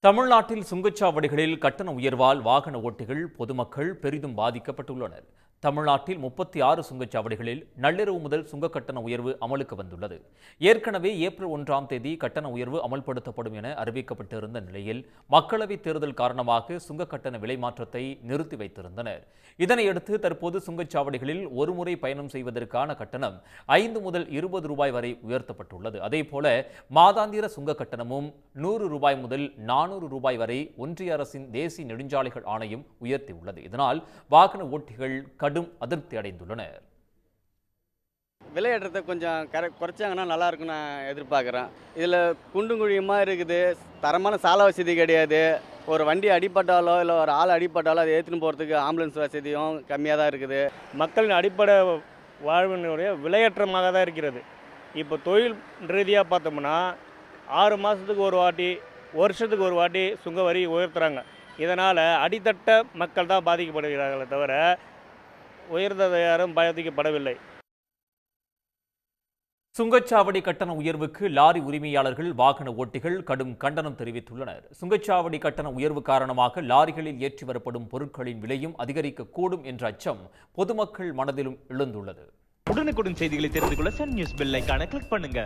தமிழ்நாட்டில் சுங்கச்சாவடிகளில் கட்டண உயர்வால் வாகன ஓட்டிகள் பொதுமக்கள் பெரிதும் பாதிக்கப்பட்டுள்ளனர். தமிழ்நாட்டில் 36 சுங்கச்சாவடிகளில் நள்ளிரவு முதல் சுங்க கட்டண உயர்வு அமலுக்கு வந்துள்ளது. ஏற்கனவே ஏப்ரல் 1ஆம் தேதி கட்டண உயர்வு அமல்படுத்தப்படும் என அறிவிக்கப்பட்டிருந்த நிலையில் மக்களவைத் தேர்தல் காரணமாக சுங்க கட்டண விலை மாற்றத்தை நிறுத்தி வைத்திருந்தனர். இதனையடுத்து தற்போது சுங்கச்சாவடிகளில் ஒருமுறை பயணம் செய்வதற்கான கட்டணம் 5 முதல் 20 ரூபாய் வரை உயர்த்தப்பட்டுள்ளது. அதேபோல மாதாந்திர சுங்க கட்டணமும் 100 ரூபாய் முதல் 400 ரூபாய் வரை ஒன்றிய அரசின் தேசிய நெடுஞ்சாலைகள் ஆணையம் உயர்த்தியுள்ளது. இதனால் வாகன ஓட்டிகள் கடும் அதிருப்தி அடைந்துள்ளனர். விலையேற்றத்தை கொஞ்சம் குறைச்சாங்கன்னா நல்லா இருக்கும்னு நான் எதிர்பார்க்குறேன். இதில் குண்டும் குழியுமாக இருக்குது, தரமான சாலை வசதி கிடையாது. ஒரு வண்டி அடிபட்டாலோ இல்லை ஒரு ஆள் அடிபட்டாலோ அதை ஏற்றின்னு போகிறதுக்கு ஆம்புலன்ஸ் வசதியும் கம்மியாக தான் இருக்குது. மக்களின் அடிப்படை வாழ்வினுடைய விலையேற்றமாக தான் இருக்கிறது. இப்போ தொழில் ரீதியாக பார்த்தோம்னா 6 மாதத்துக்கு ஒரு வாட்டி, வருஷத்துக்கு ஒரு வாட்டி சுங்க வரி உயர்த்துறாங்க. இதனால் அடித்தட்ட மக்கள் தான் பாதிக்கப்படுகிறார்களே தவிர உயர்ந்ததை யாரும் பாதிக்கப்படவில்லை. சுங்கச்சாவடி கட்டண உயர்வுக்கு லாரி உரிமையாளர்கள், வாகன ஓட்டிகள் கடும் கண்டனம் தெரிவித்துள்ளனர். சுங்கச்சாவடி கட்டண உயர்வு காரணமாக லாரிகளில் ஏற்றி வரப்படும் பொருட்களின் விலையும் அதிகரிக்கக்கூடும் என்ற அச்சம் பொதுமக்கள் மனதிலும் எழுந்துள்ளது. உடனுக்குடன் செய்திகளை தெரிந்து கொள்ள சன் நியூஸ் பெல் ஐகானை கிளிக் பண்ணுங்க.